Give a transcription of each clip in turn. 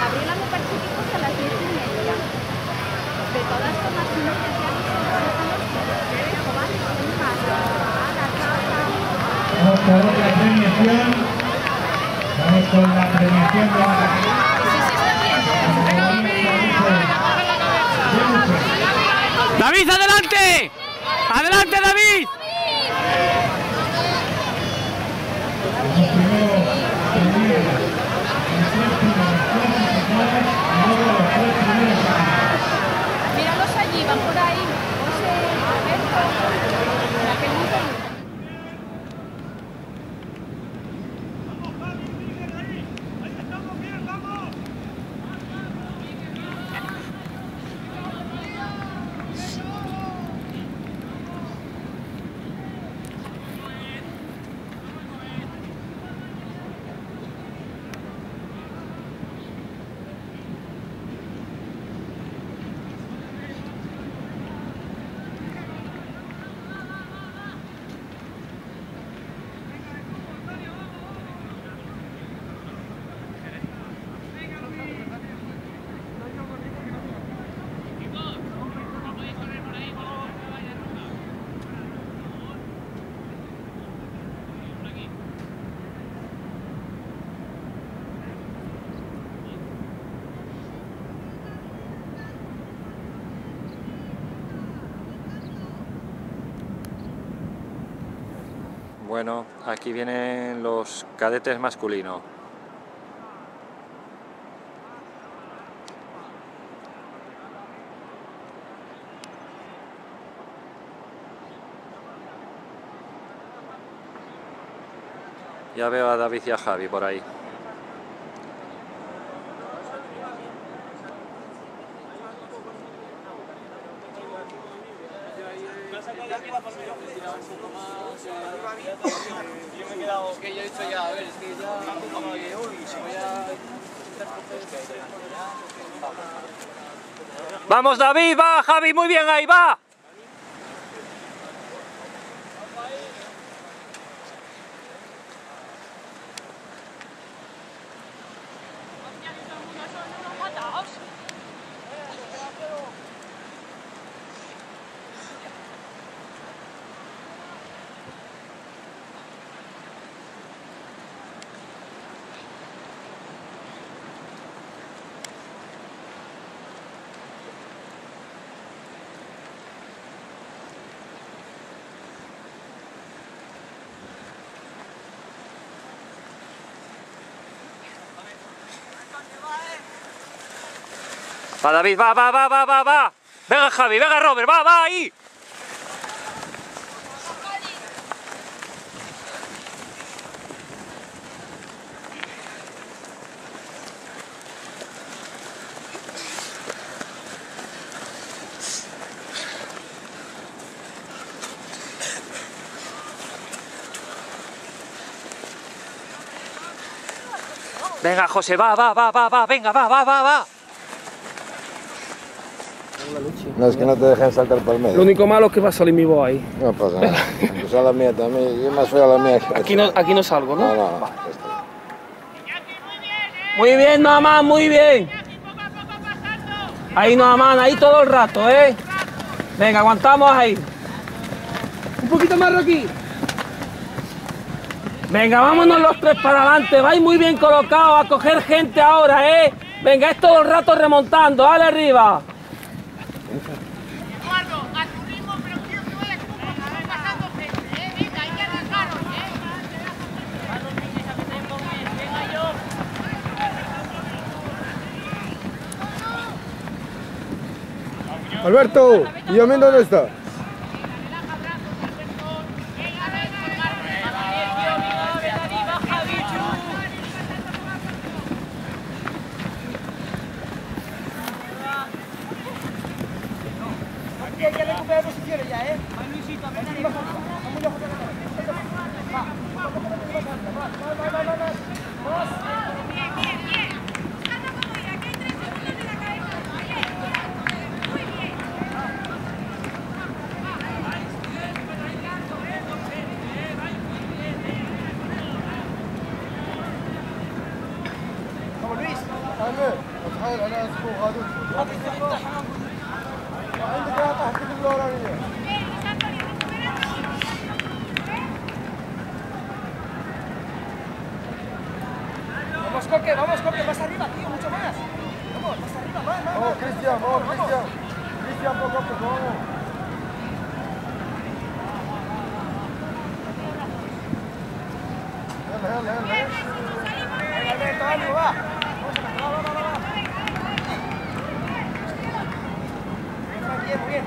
Gabriela me parece que es a las 10:30. De todas formas, si no te vamos con la premiación. Vamos con la premiación de la ¡David, adelante! ¡Adelante, David! míralos allí, van por ahí. José, Alberto, la película. Bueno, aquí vienen los cadetes masculinos. Ya veo a David y a Javi por ahí. Yo me he quedado, que ya he dicho ya, a ver, es que ya como que hoy voy a... ¡Vamos, David! ¡Va, Javi! ¡Muy bien ahí! ¡Va! Va, David, va, va, va, va, va, va. Venga, Javi, venga, Robert, va, va, ahí. Venga, José, va, va, va, va, va, venga, va, va, va, va. No, es que no te dejen saltar por el medio. Lo único malo es que va a salir mi voz ahí. No pasa nada. Aunque sea la mía también. Yo más feo la mía que Aquí no salgo, ¿no? No, no, no. Muy bien, Noamán, muy bien. Ahí, Noamán, ahí todo el rato, ¿eh? Venga, aguantamos ahí. Un poquito más, Rocky. Venga, vámonos los tres para adelante. Vais muy bien colocados a coger gente ahora, ¿eh? Venga, es todo el rato remontando. Dale arriba. Eduardo, a tu ritmo, pero quiero que vayas como va pasando gente, ¿eh? Venga, hay que arrancaros, ¿eh? Venga yo. Alberto, ¿y Yamín dónde está? Ya recupera posiciones ya, ¿eh? Luisito, ven arriba. Vamos, Coque, más arriba, tío, mucho más. Vamos, más arriba, más. Vamos, Cristian, vamos, Cristian. Cristian, poco a poco, vamos. Alberto, ánimo, va. Bien, muy bien.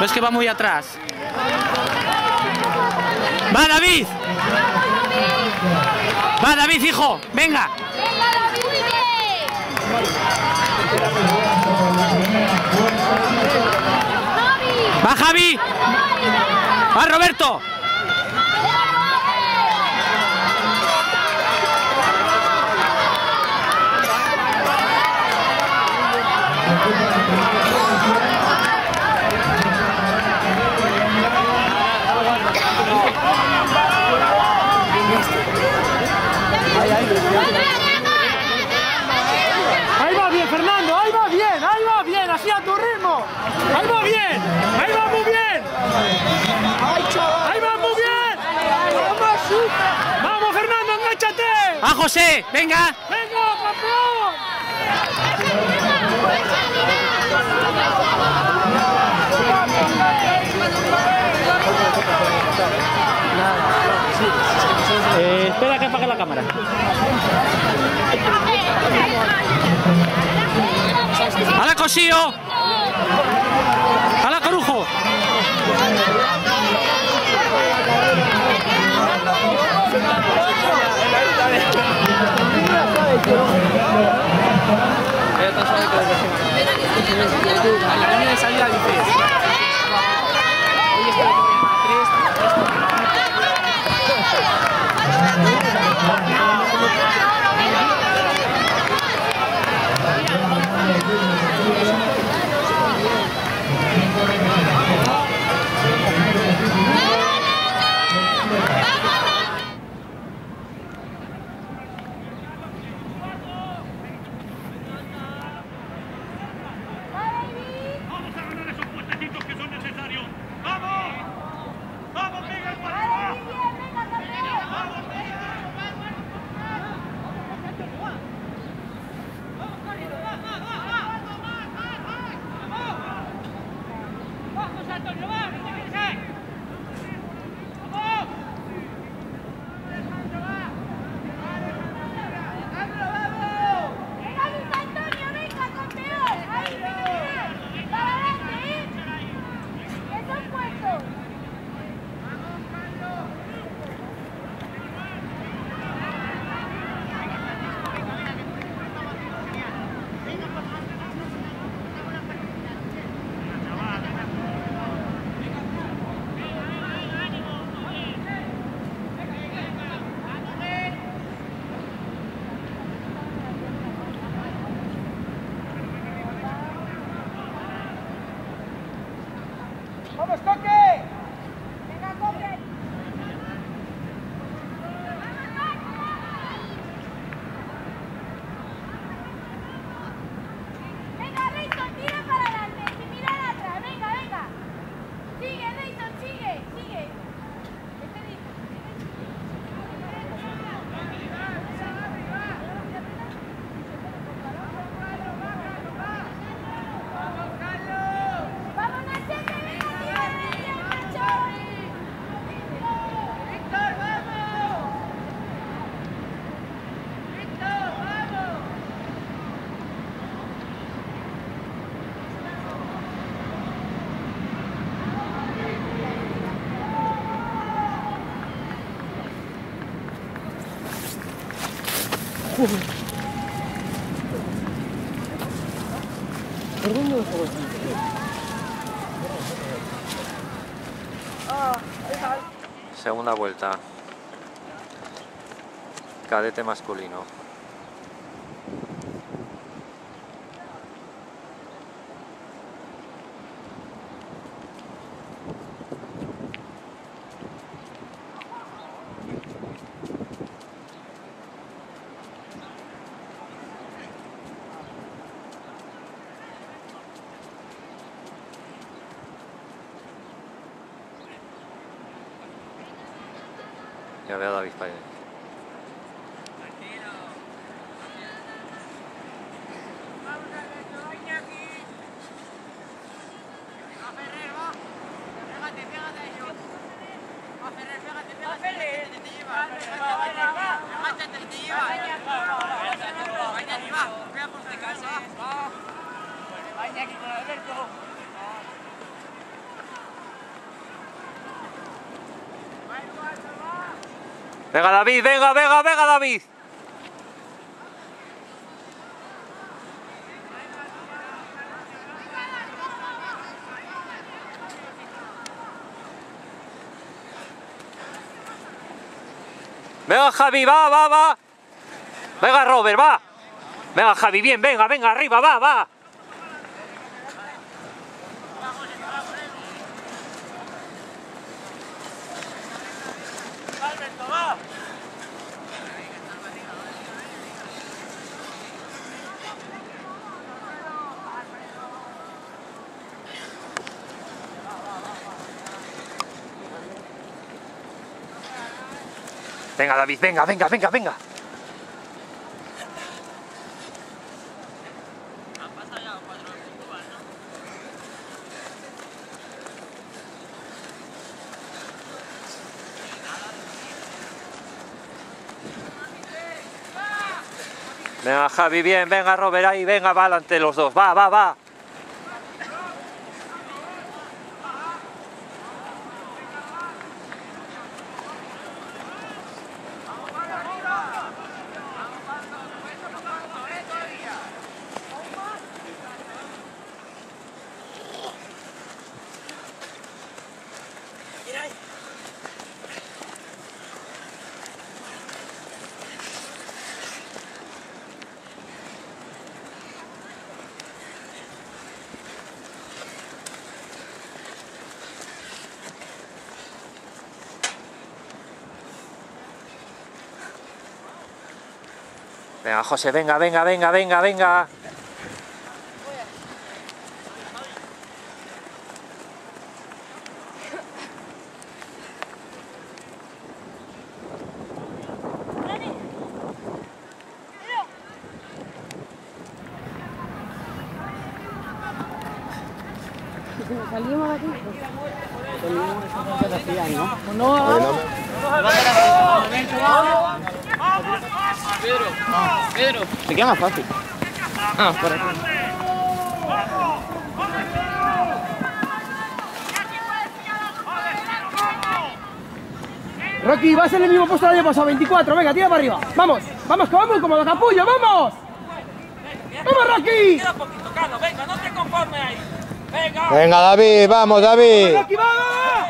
¿Ves que va muy atrás? ¡Va, David! ¡Va, David, hijo! ¡Venga! ¡Va, Javi! ¡Va, Roberto! Ahí va bien, Fernando, ahí va bien, así a tu ritmo. Ahí va bien, ahí va muy bien. Ahí va muy bien. Vamos, Fernando, enganchate. ¡Ah, José! ¡Venga! Venga, campeón. Espera que apague la cámara. ¡Hala, Cosío! ¡Hala, Corujo! La línea de salida dices. Segunda vuelta. Cadete masculino. Ya veo a David Paine. Venga David, venga, venga, venga David. Venga Javi, va, va, va. Venga Robert, va. Venga Javi, bien, venga, venga, arriba, va, va. Venga David, venga, venga, venga, venga. Venga Javi, bien, venga Robert ahí, venga, va adelante los dos, va, va, va. Venga José, venga, venga, venga, venga, venga. Salimos de aquí. Pedro, te queda más fácil. Ah, por aquí. Rocky, vas en el mismo puesto del año pasado, 24. Venga, tira para arriba. Vamos, vamos, que vamos como los capullos, vamos. ¡Vamos, Rocky! Queda poquito, Carlos, venga, no te conformes ahí. Venga. Venga, David, vamos, David. ¡Rocky, va, va, va!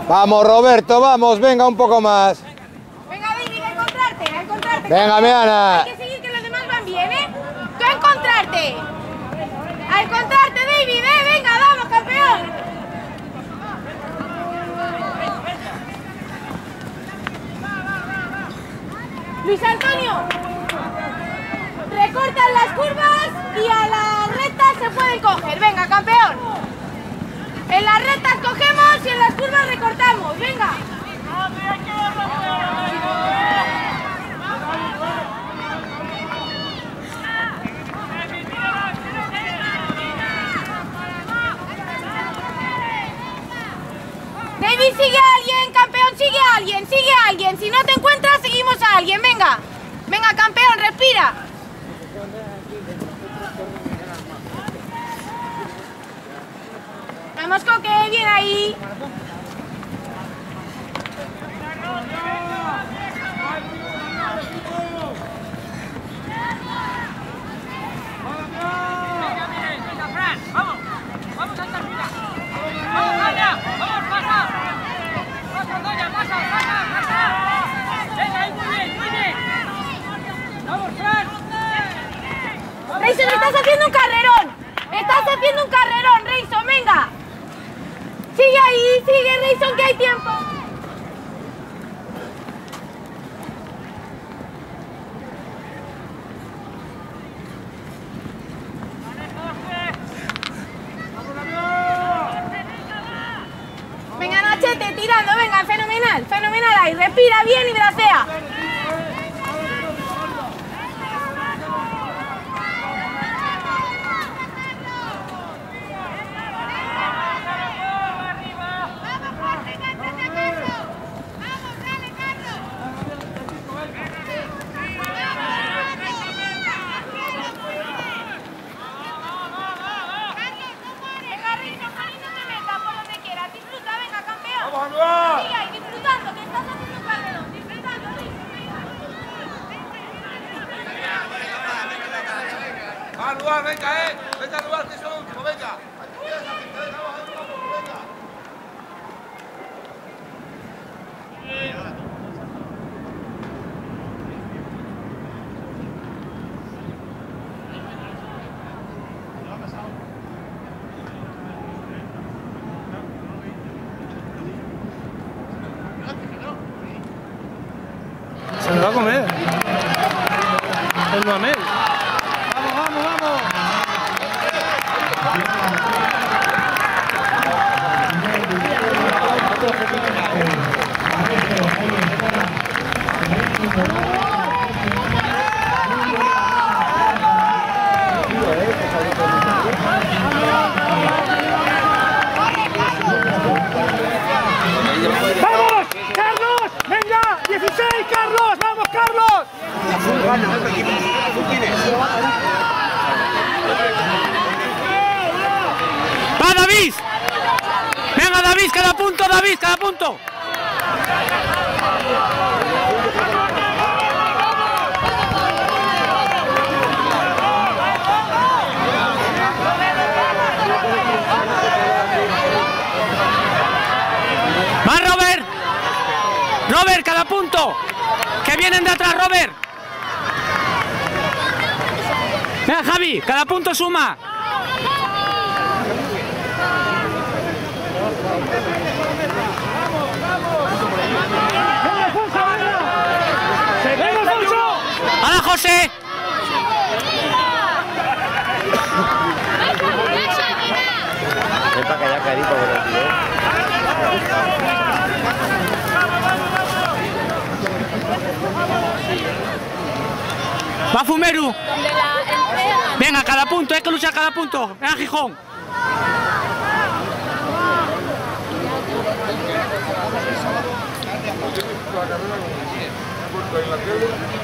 Vamos, Roberto, vamos, venga, un poco más. Venga, David, a encontrarte, a encontrarte. Venga, Miana. Hay que seguir que los demás van bien, ¿eh? Tú a encontrarte. A encontrarte, David, venga, vamos, campeón. Luis Antonio, recortan las curvas y a las rectas se pueden coger. Venga, campeón. En las rectas cogemos y en las curvas recortamos. Venga. David, sigue a alguien, campeón, sigue a alguien, sigue a alguien. Si no te encuentras, seguimos a alguien. Venga, venga, campeón, respira. Vamos, Coque, bien ahí. Reison, estás haciendo un carrerón. Estás haciendo un carrerón, Reison, venga. Sigue ahí, sigue, Reison, que hay tiempo. Venga, Nachete, tirando, venga, fenomenal, fenomenal ahí. Respira bien y bracea. Se lo va a comer. El Noamel. Vamos, vamos, vamos. ¡Vamos! ¡Carlos! ¡Venga! ¡16, Carlos! ¡Vamos, Carlos! ¡Va, David! ¡Venga, David! ¡Cada punto, David! ¡Cada punto! ¡Va, Robert! ¡Robert, cada punto! ¡Que vienen de atrás, Robert! Venga, Javi, cada punto suma. ¡Venga, Alfonso! ¡Hala, José! Ven para callar, carito, por el tío. ¡Va, Fumeru! Venga, cada punto, hay que luchar cada punto. Venga, Gijón. En la tele.